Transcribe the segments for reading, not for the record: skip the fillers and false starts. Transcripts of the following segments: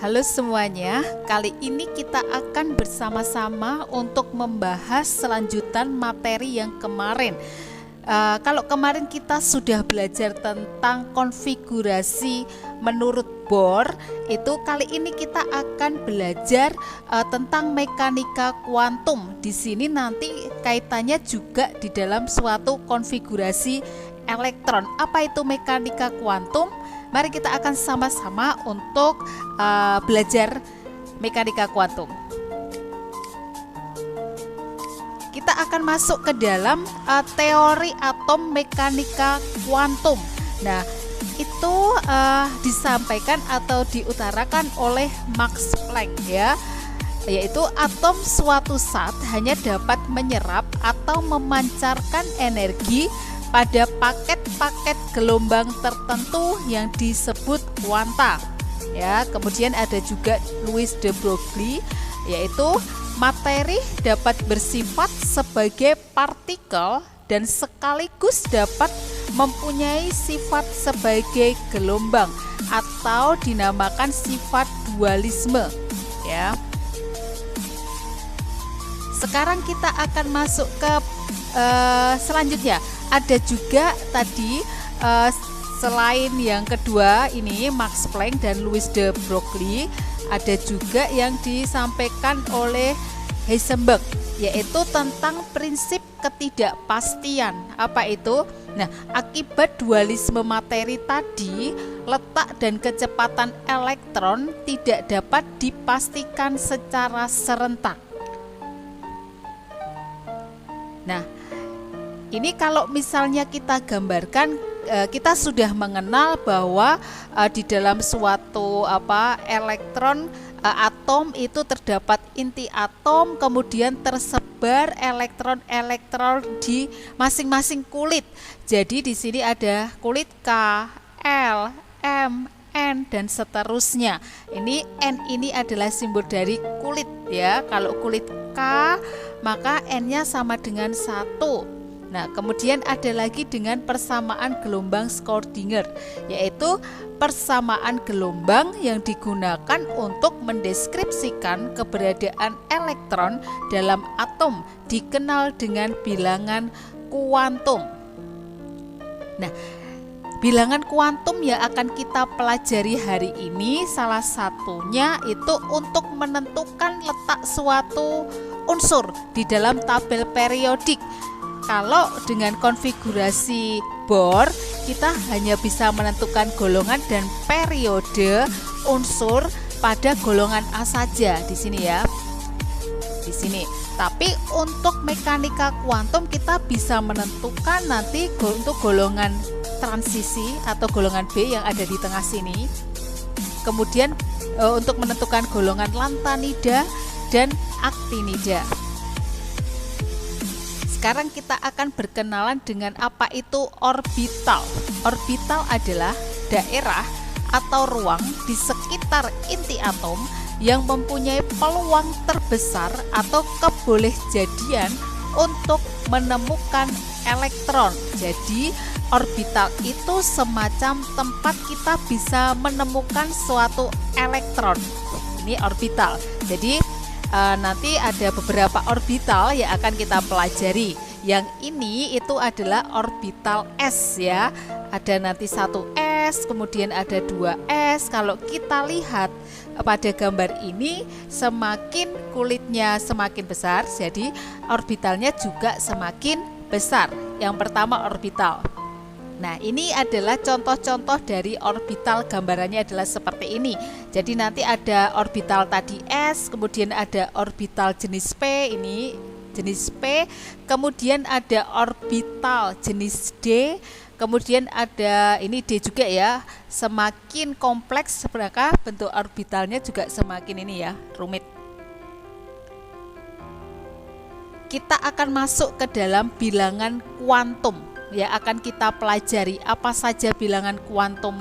Halo semuanya, kali ini kita akan bersama-sama untuk membahas selanjutan materi yang kemarin. Kalau kemarin kita sudah belajar tentang konfigurasi menurut Bohr, itu kali ini kita akan belajar tentang mekanika kuantum. Di sini nanti kaitannya juga di dalam suatu konfigurasi elektron. Apa itu mekanika kuantum? Mari kita akan sama-sama untuk belajar mekanika kuantum. Kita akan masuk ke dalam teori atom mekanika kuantum. Nah, itu disampaikan atau diutarakan oleh Max Planck ya, yaitu atom suatu zat hanya dapat menyerap atau memancarkan energi pada paket-paket gelombang tertentu yang disebut kuanta. Ya, kemudian ada juga Louis de Broglie, yaitu materi dapat bersifat sebagai partikel dan sekaligus dapat mempunyai sifat sebagai gelombang atau dinamakan sifat dualisme ya. Sekarang kita akan masuk ke selanjutnya. Ada juga tadi selain yang kedua ini Max Planck dan Louis de Broglie, ada juga yang disampaikan oleh Heisenberg, yaitu tentang prinsip ketidakpastian. Apa itu? Nah, akibat dualisme materi tadi, letak dan kecepatan elektron tidak dapat dipastikan secara serentak. Nah, ini kalau misalnya kita gambarkan, kita sudah mengenal bahwa di dalam suatu elektron atom itu terdapat inti atom, kemudian tersebar elektron-elektron di masing-masing kulit. Jadi di sini ada kulit K, L, M, N dan seterusnya. Ini N ini adalah simbol dari kulit ya. Kalau kulit K maka N-nya sama dengan 1. Nah, kemudian ada lagi dengan persamaan gelombang Schrödinger, yaitu persamaan gelombang yang digunakan untuk mendeskripsikan keberadaan elektron dalam atom, dikenal dengan bilangan kuantum. Nah, bilangan kuantum yang akan kita pelajari hari ini salah satunya itu untuk menentukan letak suatu unsur di dalam tabel periodik. Kalau dengan konfigurasi Bohr, kita hanya bisa menentukan golongan dan periode unsur pada golongan A saja di sini ya. Di sini. Tapi untuk mekanika kuantum kita bisa menentukan nanti untuk golongan transisi atau golongan B yang ada di tengah sini. Kemudian untuk menentukan golongan lantanida dan aktinida. Sekarang kita akan berkenalan dengan apa itu orbital. Orbital adalah daerah atau ruang di sekitar inti atom yang mempunyai peluang terbesar atau kebolehjadian untuk menemukan elektron. Jadi orbital itu semacam tempat kita bisa menemukan suatu elektron. Ini orbital. Jadi nanti ada beberapa orbital yang akan kita pelajari. Yang ini itu adalah orbital S ya. Ada nanti 1S, kemudian ada 2S. Kalau kita lihat pada gambar ini, semakin kulitnya semakin besar, jadi orbitalnya juga semakin besar. Yang pertama orbital. Nah, ini adalah contoh-contoh dari orbital, gambarannya adalah seperti ini. Jadi nanti ada orbital tadi S, kemudian ada orbital jenis P, ini jenis P, kemudian ada orbital jenis D, kemudian ada ini D juga ya. Semakin kompleks maka bentuk orbitalnya juga semakin ini ya, rumit. Kita akan masuk ke dalam bilangan kuantum. Ya, akan kita pelajari apa saja bilangan kuantum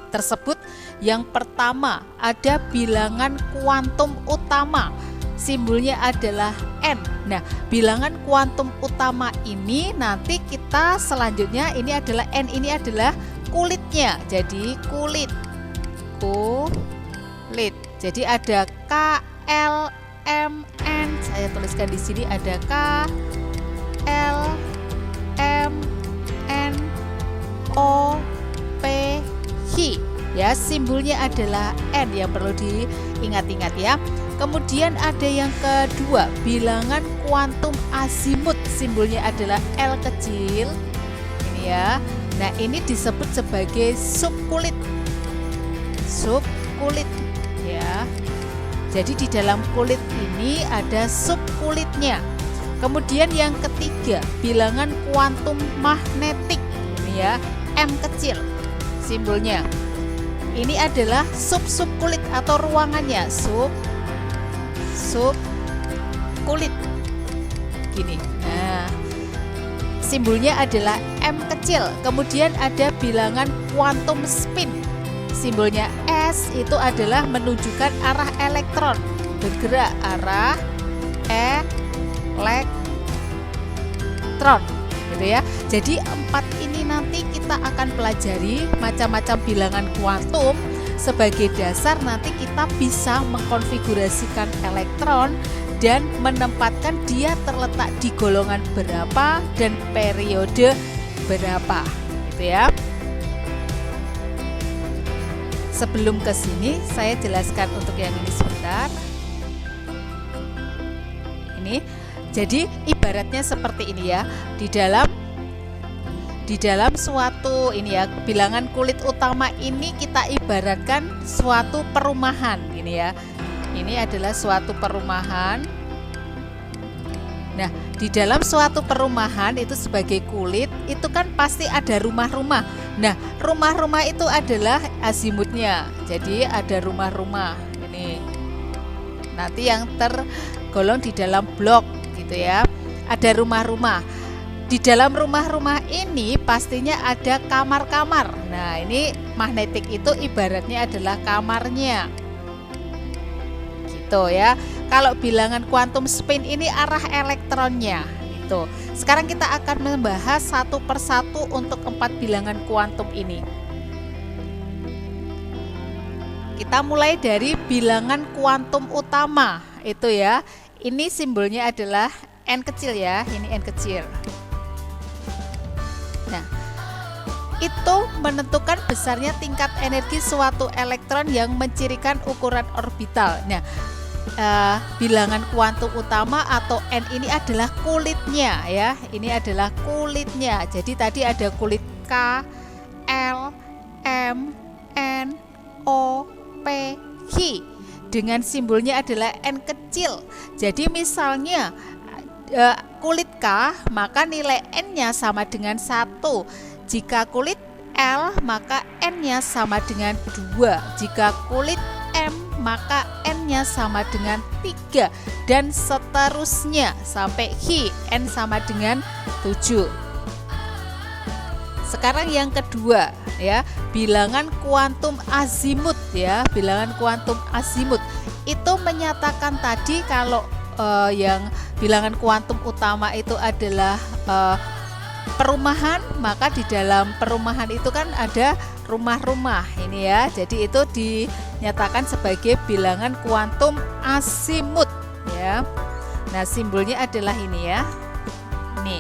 tersebut. Yang pertama ada bilangan kuantum utama, simbolnya adalah N. Nah, bilangan kuantum utama ini nanti kita selanjutnya ini adalah N, ini adalah kulitnya. Jadi kulit. Jadi ada KLMN, saya tuliskan di sini ada KLMNOPH. Ya, simbolnya adalah N yang perlu diingat-ingat ya. Kemudian ada yang kedua, bilangan kuantum azimut, simbolnya adalah L kecil. Ini ya. Nah, ini disebut sebagai subkulit. Subkulit ya. Jadi di dalam kulit ini ada subkulitnya. Kemudian yang ketiga, bilangan kuantum magnetik. Ini ya, M kecil simbolnya. Ini adalah subkulit atau ruangannya, subkulit. Gini. Nah, simbolnya adalah M kecil. Kemudian ada bilangan kuantum spin. Simbolnya S, itu adalah menunjukkan arah elektron bergerak, arah elektron, gitu ya. Jadi 4 ini nanti kita akan pelajari macam-macam bilangan kuantum. Sebagai dasar nanti kita bisa mengkonfigurasikan elektron dan menempatkan dia terletak di golongan berapa dan periode berapa, gitu ya. Sebelum ke sini saya jelaskan untuk yang ini sebentar. Ini jadi ibaratnya seperti ini ya. Di dalam suatu ini ya, bilangan kulit utama ini kita ibaratkan suatu perumahan gini ya. Ini adalah suatu perumahan. Nah, di dalam suatu perumahan itu sebagai kulit itu kan pasti ada rumah-rumah. Nah, rumah-rumah itu adalah azimutnya. Jadi ada rumah-rumah ini. Nanti yang tergolong di dalam blok gitu ya. Ada rumah-rumah. Di dalam rumah-rumah ini pastinya ada kamar-kamar. Nah, ini magnetik itu ibaratnya adalah kamarnya. Gitu ya. Kalau bilangan kuantum spin ini arah elektronnya. Gitu. Sekarang kita akan membahas satu persatu untuk 4 bilangan kuantum ini. Kita mulai dari bilangan kuantum utama itu ya. Ini simbolnya adalah N kecil ya. Ini N kecil. Nah, itu menentukan besarnya tingkat energi suatu elektron yang mencirikan ukuran orbital. Nah, bilangan kuantum utama atau N ini adalah kulitnya ya. Ini adalah kulitnya. Jadi tadi ada kulit K, L, M, N, O, P, H dengan simbolnya adalah N kecil. Jadi misalnya kulit K, maka nilai N-nya sama dengan 1. Jika kulit L, maka N-nya sama dengan 2. Jika kulit M, maka N-nya sama dengan 3 dan seterusnya sampai H, N sama dengan 7. Sekarang yang kedua ya, bilangan kuantum azimut ya. Bilangan kuantum azimut itu menyatakan tadi kalau yang bilangan kuantum utama itu adalah perumahan, maka di dalam perumahan itu kan ada rumah-rumah ini ya. Jadi itu dinyatakan sebagai bilangan kuantum azimut ya. Nah, simbolnya adalah ini ya. Nih,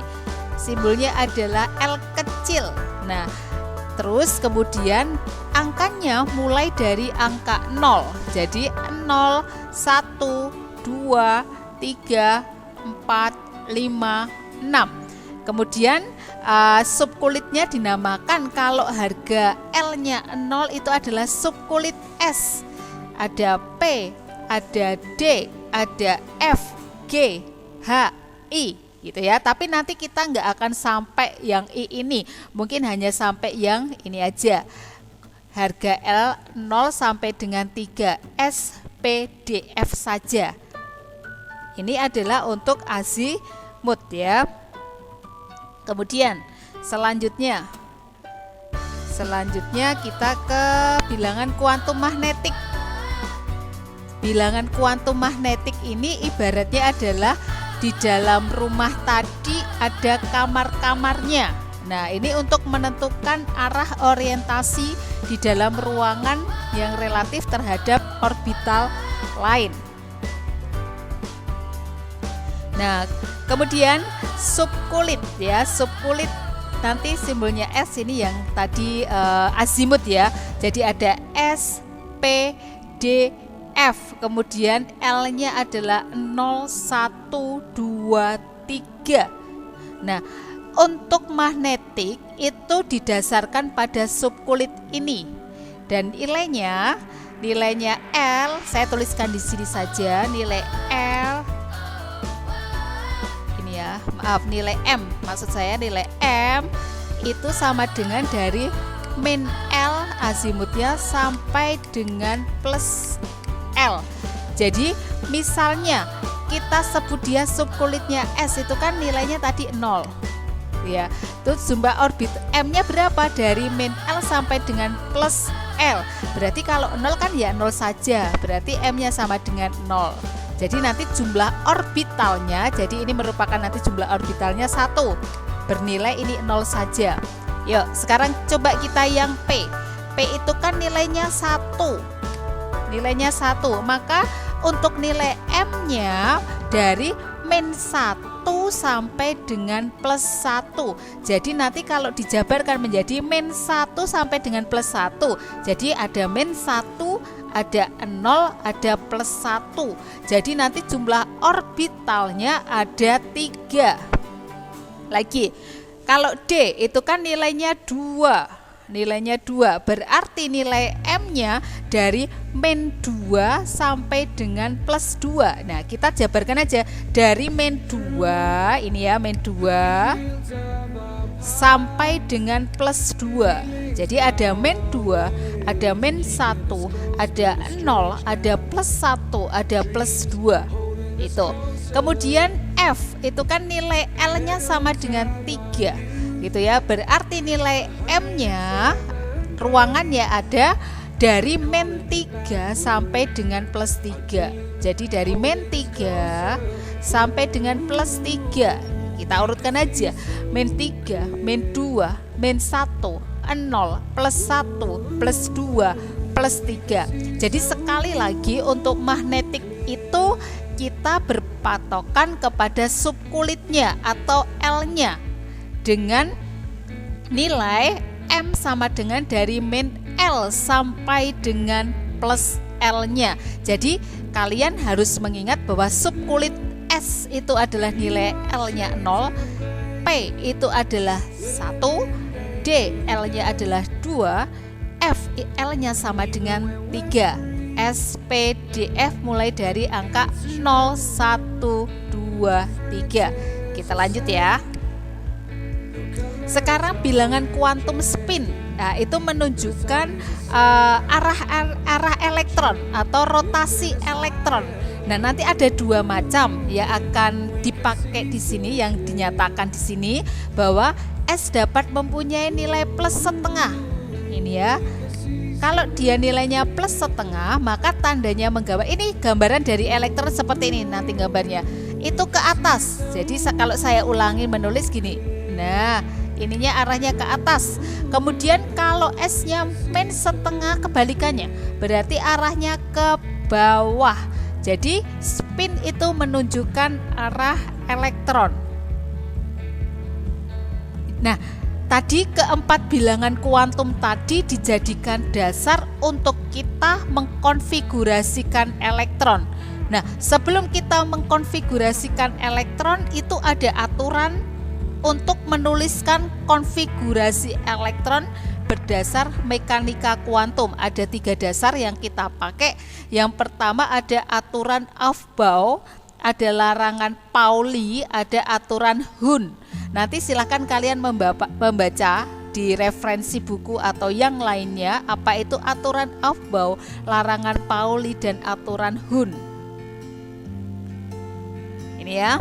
simbolnya adalah L kecil. Nah, terus kemudian angkanya mulai dari angka 0. Jadi 0, 1, 2, 3, 4, 5, 6. Kemudian subkulitnya dinamakan, kalau harga L-nya 0 itu adalah subkulit S. Ada P, ada D, ada F, G, H, I gitu ya. Tapi nanti kita nggak akan sampai yang I ini. Mungkin hanya sampai yang ini aja. Harga L 0 sampai dengan 3, S, P, D, F saja. Ini adalah untuk azimut ya. Kemudian selanjutnya kita ke bilangan kuantum magnetik. Bilangan kuantum magnetik ini ibaratnya adalah di dalam rumah tadi ada kamar-kamarnya. Nah, ini untuk menentukan arah orientasi di dalam ruangan yang relatif terhadap orbital lain. Nah, kemudian subkulit ya, subkulit nanti simbolnya S ini yang tadi azimut ya. Jadi ada S, P, D, F. Kemudian L-nya adalah 0, 1, 2, 3. Nah, untuk magnetik itu didasarkan pada subkulit ini. Dan nilainya L, saya tuliskan di sini saja, nilai L ini ya, maaf, nilai M, maksud saya nilai M itu sama dengan dari min L azimutnya sampai dengan plus L. Jadi misalnya kita sebut dia subkulitnya S, itu kan nilainya tadi 0 ya. Terus jumlah orbit M-nya berapa? Dari min L sampai dengan plus L. Berarti kalau 0 kan ya 0 saja. Berarti M-nya sama dengan 0. Jadi nanti jumlah orbitalnya, jadi ini merupakan nanti jumlah orbitalnya 1. Bernilai ini 0 saja. Yuk, sekarang coba kita yang P. P itu kan nilainya 1. Nilainya 1. Maka untuk nilai M-nya dari min 1 sampai dengan plus 1. Jadi nanti kalau dijabarkan menjadi min 1 sampai dengan plus 1. Jadi ada min 1, ada 0, ada plus 1. Jadi nanti jumlah orbitalnya ada 3. Lagi, kalau D itu kan nilainya 2. Nilainya 2, berarti nilai M-nya dari min 2 sampai dengan plus 2. Nah, kita jabarkan aja dari min 2, ini ya min 2 sampai dengan plus 2. Jadi ada min 2, ada min 1, ada 0, ada plus 1, ada plus 2. Itu. Kemudian F itu kan nilai L-nya sama dengan 3. Gitu ya, berarti nilai M-nya ruangannya ada dari min 3 sampai dengan plus 3. Jadi dari min 3 sampai dengan plus 3. Kita urutkan aja. Min 3, min 2, min 1, 0, plus 1, plus 2, plus 3. Jadi sekali lagi untuk magnetik itu kita berpatokan kepada subkulitnya atau L-nya dengan nilai M sama dengan dari min L sampai dengan plus L-nya. Jadi kalian harus mengingat bahwa subkulit S itu adalah nilai L-nya 0, P itu adalah 1, D L-nya adalah 2, F L-nya sama dengan 3. S, P, D, F mulai dari angka 0, 1, 2, 3. Kita lanjut ya. Sekarang bilangan kuantum spin, nah, itu menunjukkan arah elektron atau rotasi elektron. Nah, nanti ada 2 macam ya akan dipakai di sini, yang dinyatakan di sini bahwa S dapat mempunyai nilai plus setengah. Ini ya. Kalau dia nilainya plus setengah, maka tandanya menggambar. Ini gambaran dari elektron seperti ini nanti gambarnya. Itu ke atas. Jadi kalau saya ulangi menulis gini. Nah, ininya arahnya ke atas. Kemudian kalau S-nya min setengah, kebalikannya, berarti arahnya ke bawah. Jadi spin itu menunjukkan arah elektron. Nah, tadi keempat bilangan kuantum tadi dijadikan dasar untuk kita mengkonfigurasikan elektron. Nah, sebelum kita mengkonfigurasikan elektron itu ada aturan untuk menuliskan konfigurasi elektron berdasar mekanika kuantum. Ada 3 dasar yang kita pakai. Yang pertama ada aturan Aufbau, ada larangan Pauli, ada aturan Hund. Nanti silahkan kalian membaca di referensi buku atau yang lainnya apa itu aturan Aufbau, larangan Pauli, dan aturan Hund. Ini ya.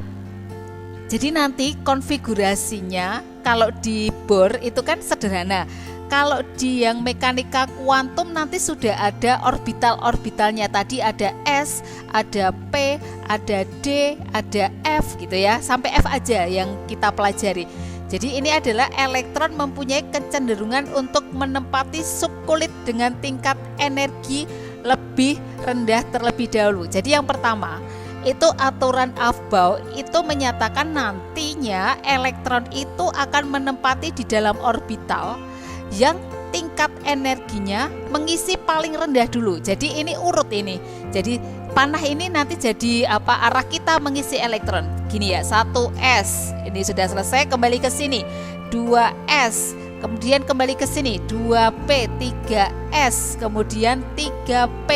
Jadi nanti konfigurasinya kalau di Bohr itu kan sederhana. Kalau di yang mekanika kuantum nanti sudah ada orbital-orbitalnya. Tadi ada S, ada P, ada D, ada F gitu ya. Sampai F aja yang kita pelajari. Jadi ini adalah elektron mempunyai kecenderungan untuk menempati subkulit dengan tingkat energi lebih rendah terlebih dahulu. Jadi yang pertama, itu aturan Aufbau itu menyatakan nantinya elektron itu akan menempati di dalam orbital yang tingkat energinya mengisi paling rendah dulu. Jadi ini urut ini. Jadi panah ini nanti jadi arah kita mengisi elektron. Gini ya, 1s. Ini sudah selesai, kembali ke sini. 2s. Kemudian kembali ke sini 2p, 3s, kemudian 3p,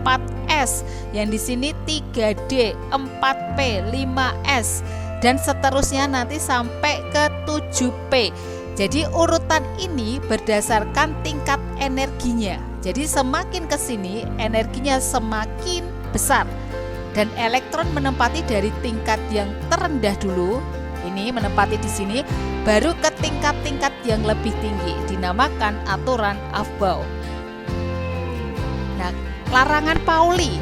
4s, yang di sini 3d, 4p, 5s, dan seterusnya nanti sampai ke 7p. Jadi urutan ini berdasarkan tingkat energinya. Jadi semakin ke sini energinya semakin besar dan elektron menempati dari tingkat yang terendah dulu. Ini menempati di sini, baru ke tingkat-tingkat yang lebih tinggi, dinamakan aturan Aufbau. Nah, larangan Pauli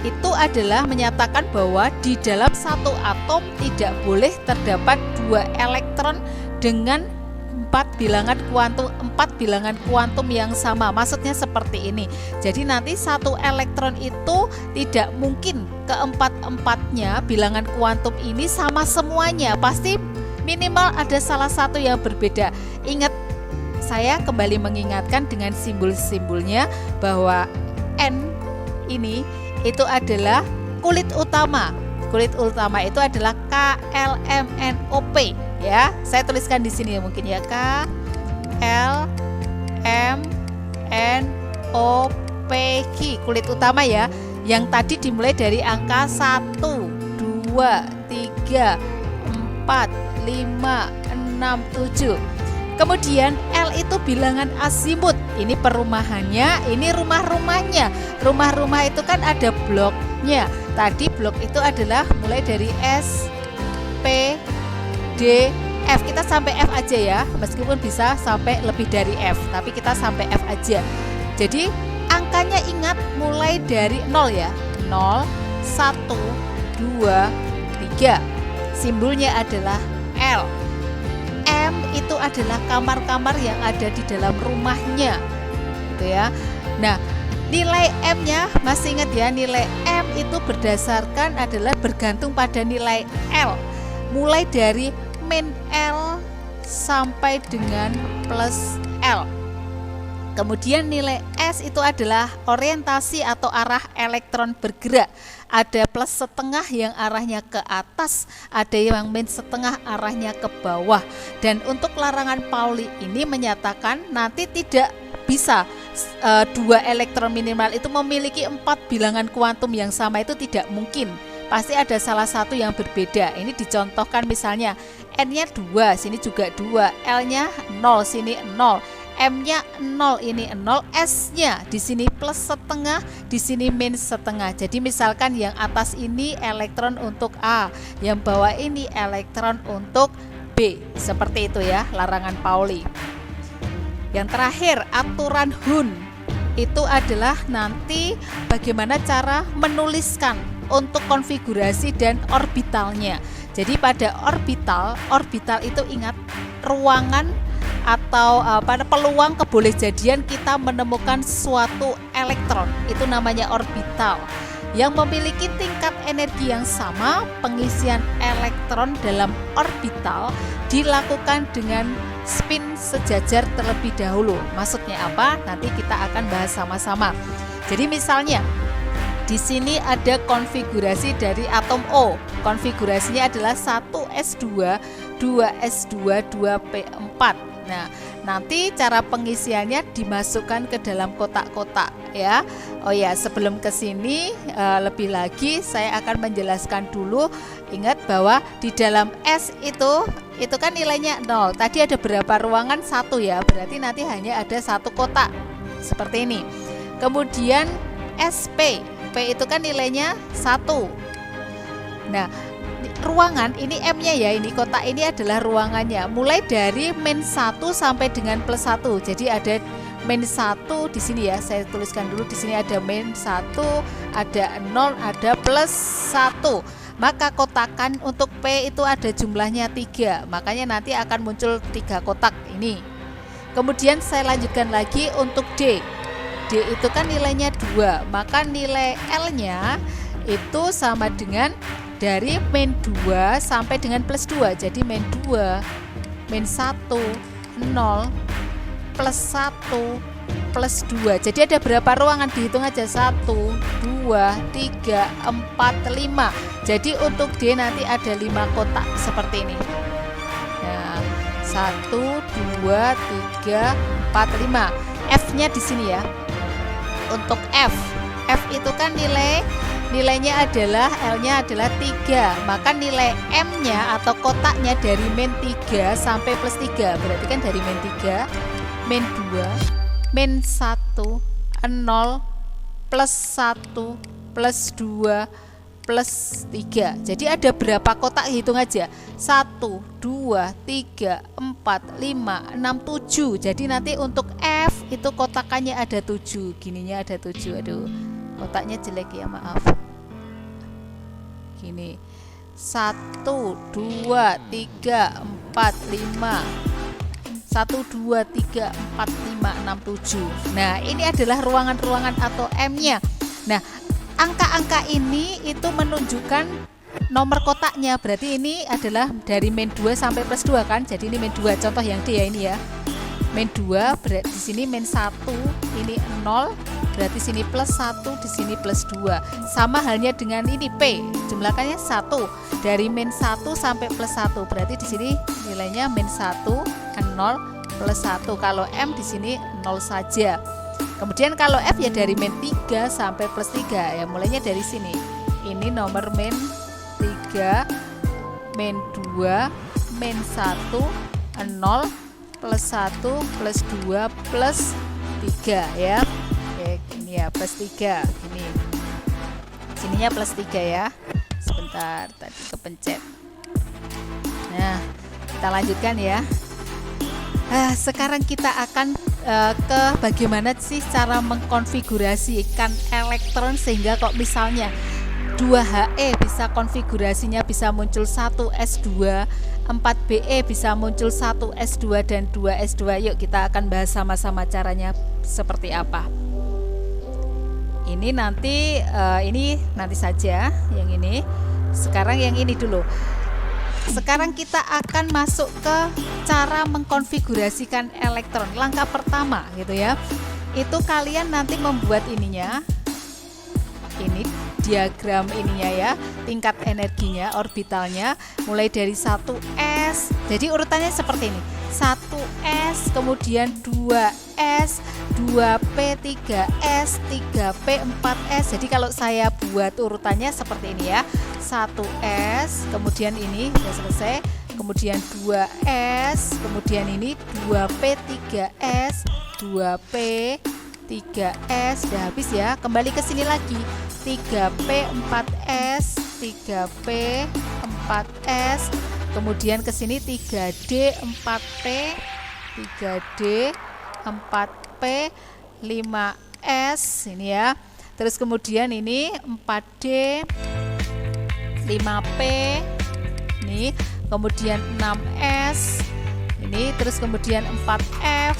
itu adalah menyatakan bahwa di dalam satu atom tidak boleh terdapat 2 elektron dengan 4 bilangan kuantum yang sama. Maksudnya seperti ini. Jadi nanti satu elektron itu tidak mungkin keempat-empatnya bilangan kuantum ini sama semuanya. Pasti minimal ada salah satu yang berbeda. Ingat, saya kembali mengingatkan dengan simbol-simbolnya bahwa N ini itu adalah kulit utama. Kulit utama itu adalah KLMNOP. Ya, saya tuliskan di sini mungkin ya, K L M N O P Q, kulit utama ya, yang tadi dimulai dari angka 1, 2, 3, 4, 5, 6, 7. Kemudian L itu bilangan azimut. Ini perumahannya, ini rumah-rumahnya. Rumah-rumah itu kan ada bloknya. Tadi blok itu adalah mulai dari S, P, D, F. Kita sampai F aja ya, meskipun bisa sampai lebih dari F, tapi kita sampai F aja. Jadi angkanya ingat mulai dari 0 ya, 0, 1, 2, 3. Simbolnya adalah L. M itu adalah kamar-kamar yang ada di dalam rumahnya, gitu ya. Nah, nilai M-nya masih ingat ya, nilai M itu berdasarkan adalah bergantung pada nilai L. Mulai dari min L sampai dengan plus L. Kemudian nilai S itu adalah orientasi atau arah elektron bergerak. Ada plus setengah yang arahnya ke atas, ada yang min setengah arahnya ke bawah. Dan untuk larangan Pauli ini menyatakan nanti tidak bisa 2 elektron minimal itu memiliki 4 bilangan kuantum yang sama, itu tidak mungkin. Pasti ada salah satu yang berbeda. Ini dicontohkan misalnya N-nya 2, sini juga 2, L-nya 0, sini 0, M-nya 0, ini 0, S-nya di sini plus setengah, di sini min setengah. Jadi misalkan yang atas ini elektron untuk A, yang bawah ini elektron untuk B. Seperti itu ya, larangan Pauli. Yang terakhir, aturan Hund. Itu adalah nanti bagaimana cara menuliskan untuk konfigurasi dan orbitalnya. Jadi pada orbital itu ingat ruangan atau peluang kebolehjadian kita menemukan suatu elektron, itu namanya orbital. Yang memiliki tingkat energi yang sama, pengisian elektron dalam orbital dilakukan dengan spin sejajar terlebih dahulu. Maksudnya apa? Nanti kita akan bahas sama-sama. Jadi misalnya di sini ada konfigurasi dari atom O. Konfigurasinya adalah 1s2, 2s2, 2p4. Nah, nanti cara pengisiannya dimasukkan ke dalam kotak-kotak ya. Oh ya, sebelum ke sini lebih lagi saya akan menjelaskan dulu. Ingat bahwa di dalam S itu kan nilainya 0. Tadi ada berapa ruangan? 1 ya. Berarti nanti hanya ada 1 kotak. Seperti ini. Kemudian SP, P itu kan nilainya 1. Nah, ruangan ini M-nya ya, ini kotak ini adalah ruangannya. Mulai dari min 1 sampai dengan plus 1. Jadi ada min 1 di sini ya. Saya tuliskan dulu di sini ada min 1, ada 0, ada plus 1. maka kotakan untuk P itu ada jumlahnya 3, makanya nanti akan muncul 3 kotak ini. Kemudian saya lanjutkan lagi untuk D. D itu kan nilainya 2, maka nilai L-nya itu sama dengan dari min 2 sampai dengan plus 2. Jadi min 2, min 1, 0, plus 1, plus 2. Jadi ada berapa ruangan? Dihitung aja. 1, 2, 3, 4, 5. Jadi untuk D nanti ada 5 kotak seperti ini. Nah, 1, 2, 3, 4, 5. F-nya di sini ya. Untuk F itu kan nilainya adalah L-nya adalah 3, maka nilai M-nya atau kotaknya dari min 3 sampai plus 3, berarti kan dari min 3, min 2, min 1, 0, plus 1, plus 2, plus 3. Jadi ada berapa kotak? Hitung aja. 1, 2, 3, 4, 5, 6, 7. Jadi nanti untuk F itu kotakannya ada 7. Gininya ada 7. Aduh, kotaknya jelek ya, maaf. Gini. 1, 2, 3, 4, 5. 1, 2, 3, 4, 5, 6, 7. Nah, ini adalah ruangan-ruangan atau M-nya. Nah, angka-angka ini itu menunjukkan nomor kotaknya. Berarti ini adalah dari min 2 sampai plus 2 kan. Jadi ini min 2, contoh yang D ya ini ya. Min 2 berarti di sini min 1, ini 0, berarti sini plus 1, di sini plus 2. Sama halnya dengan ini P, jumlahkannya 1. Dari min 1 sampai plus 1. Berarti di sini nilainya min 1, 0, plus 1. Kalau M di sini 0 saja. Kemudian kalau F ya dari min 3 sampai plus 3 ya, mulainya dari sini. Ini nomor min 3, min 2, min 1, 0, plus 1, plus 2, plus 3 ya. Oke, ini ya plus 3 gini. Sininya plus 3 ya. Sebentar, tadi kepencet. Nah, kita lanjutkan ya. Sekarang kita akan ke bagaimana sih cara mengkonfigurasikan elektron sehingga kok misalnya 2He bisa konfigurasinya bisa muncul 1s2, 4Be bisa muncul 1s2 dan 2s2. Yuk kita akan bahas sama-sama caranya seperti apa. Ini nanti saja yang ini. Sekarang yang ini dulu. Sekarang kita akan masuk ke cara mengkonfigurasikan elektron. Langkah pertama gitu ya. Itu kalian nanti membuat ininya. Ini diagram ininya ya, tingkat energinya, orbitalnya mulai dari 1s. Jadi urutannya seperti ini. 1s, kemudian 2s, 2p, 3s, 3p, 4s. Jadi kalau saya buat urutannya seperti ini ya. 1s, kemudian ini sudah selesai, kemudian 2s, kemudian ini 2p, 3s, 2p, 3s, udah habis ya. Kembali ke sini lagi, 3p, 4s, 3p, 4s, kemudian ke sini 3d, 4p, 3d, 4p, 5s ini ya. Terus kemudian ini 4d, 5p ini, kemudian 6s ini, terus kemudian 4f,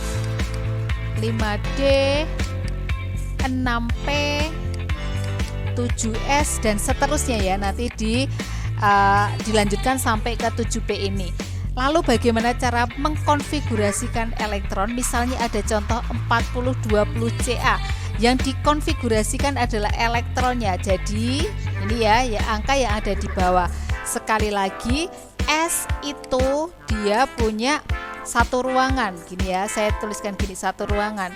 5d, 6p, 7s dan seterusnya ya, nanti dilanjutkan sampai ke 7p ini. Lalu bagaimana cara mengkonfigurasikan elektron? Misalnya ada contoh 4020Ca. Yang dikonfigurasikan adalah elektronnya. Jadi ini ya angka yang ada di bawah. Sekali lagi, S itu dia punya satu ruangan. Gini ya, saya tuliskan gini, satu ruangan.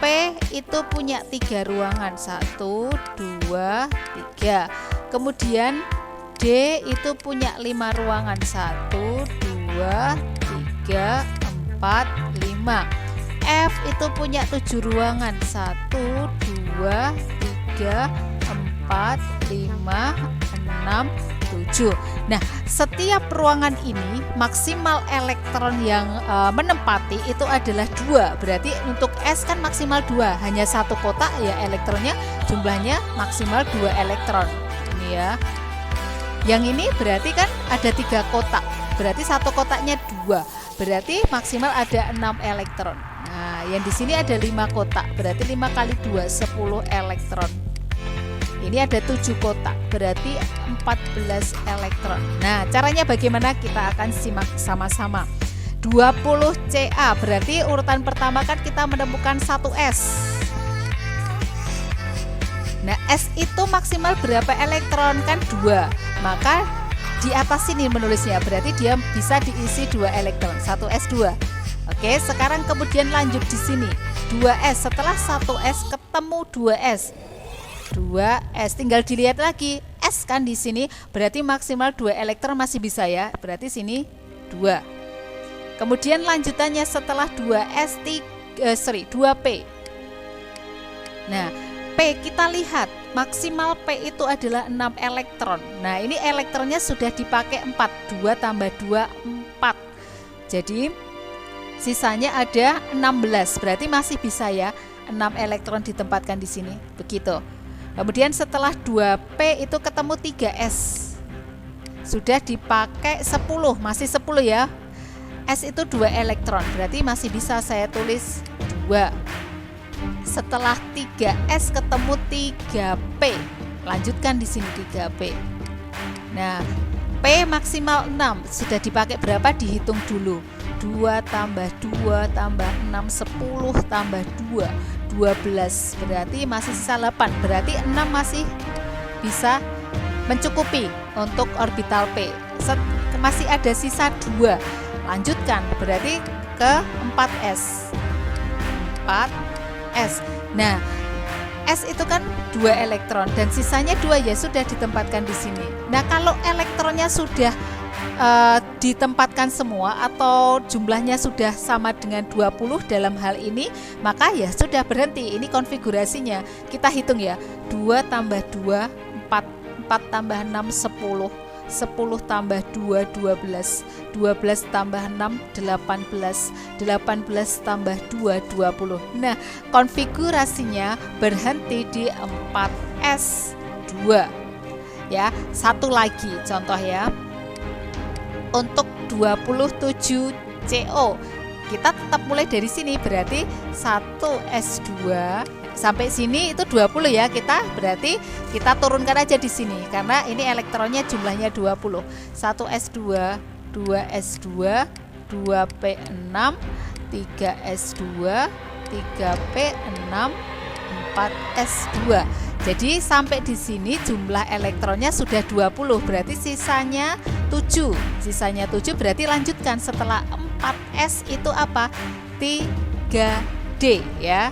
P itu punya 3 ruangan, 1, 2, 3. Kemudian D itu punya 5 ruangan, 1, 2, 3, 4, 5. F itu punya 7 ruangan, 1, 2, 3, 4, 5, 6, 7. Nah, setiap ruangan ini maksimal elektron yang menempati itu adalah 2. Berarti untuk S kan maksimal 2, hanya satu kotak ya elektronnya, jumlahnya maksimal 2 elektron. Ini ya. Yang ini berarti kan ada 3 kotak, berarti satu kotaknya 2, berarti maksimal ada 6 elektron. Nah, yang di sini ada 5 kotak, berarti 5 kali 2 10 elektron. Ini ada 7 kotak, berarti 14 elektron. Nah, caranya bagaimana? Kita akan simak sama-sama. 20 Ca, berarti urutan pertama kan kita menemukan 1 S. Nah, S itu maksimal berapa elektron? Kan 2. Maka di atas sini menulisnya, berarti dia bisa diisi 2 elektron, 1 S2. Oke, sekarang kemudian lanjut di sini. 2S, setelah 1S ketemu 2S. 2S, tinggal dilihat lagi. S kan di sini, berarti maksimal 2 elektron masih bisa ya. Berarti sini 2. Kemudian lanjutannya setelah 2S 2P. Nah, P kita lihat maksimal P itu adalah 6 elektron. Nah, ini elektronnya sudah dipakai 4, 2 tambah 2 4. Jadi sisanya ada 16, berarti masih bisa ya 6 elektron ditempatkan di sini. Begitu. Kemudian setelah 2P itu ketemu 3S. Sudah dipakai 10, masih 10 ya. S itu 2 elektron, berarti masih bisa saya tulis 2. Setelah 3S ketemu 3P. Lanjutkan di sini 3P. Nah, P maksimal 6, sudah dipakai berapa? Dihitung dulu. 2 tambah 2 tambah 6 10 tambah 2 12, berarti masih sisa 8, berarti 6 masih bisa mencukupi untuk orbital P. Masih ada sisa 2. Lanjutkan, berarti ke 4S. 4S. Nah, S itu kan 2 elektron dan sisanya 2 ya sudah ditempatkan di sini. Nah, kalau elektronnya sudah ditempatkan semua atau jumlahnya sudah sama dengan 20 dalam hal ini, maka ya sudah berhenti. Ini konfigurasinya. Kita hitung ya. 2 tambah 2 4, 4 tambah 6 10, 10 tambah 2 12, 12 tambah 6 18, 18 tambah 2 20. Nah, konfigurasinya berhenti di 4S2. Ya, satu lagi contoh ya. Untuk 27 CO kita tetap mulai dari sini, berarti 1S2 sampai sini itu 20 ya, berarti kita turunkan aja di sini karena ini elektronnya jumlahnya 20. 1S2, 2S2, 2P6, 3S2, 3P6, 4S2. Jadi sampai di sini jumlah elektronnya sudah 20, berarti sisanya 7. Sisanya 7 berarti lanjutkan setelah 4S itu apa? 3D ya.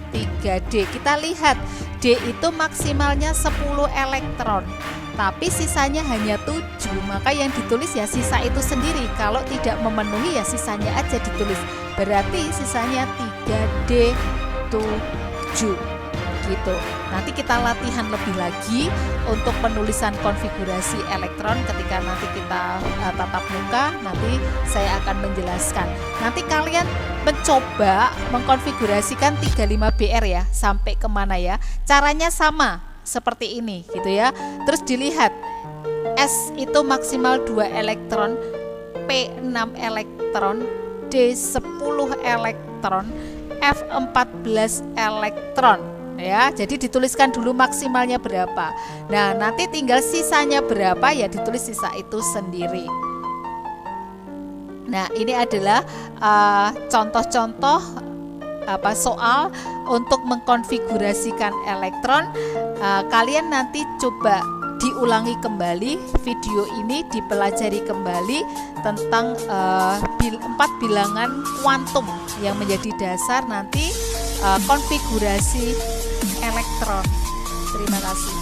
3D. Kita lihat D itu maksimalnya 10 elektron. Tapi sisanya hanya 7, maka yang ditulis ya sisa itu sendiri. Kalau tidak memenuhi ya sisanya aja ditulis. Berarti sisanya 3D 7. Gitu. Nanti kita latihan lebih lagi untuk penulisan konfigurasi elektron ketika nanti kita tatap muka, nanti saya akan menjelaskan. Nanti kalian mencoba mengkonfigurasikan 35BR ya, sampai kemana ya. Caranya sama seperti ini gitu ya. Terus dilihat S itu maksimal 2 elektron, P 6 elektron, D 10 elektron, F 14 elektron. Ya, jadi dituliskan dulu maksimalnya berapa. Nah, nanti tinggal sisanya berapa ya ditulis sisa itu sendiri. Nah, ini adalah contoh-contoh soal untuk mengkonfigurasikan elektron. Kalian nanti coba diulangi kembali video ini, dipelajari kembali tentang 4 bilangan kuantum yang menjadi dasar nanti konfigurasi elektron. Terima kasih.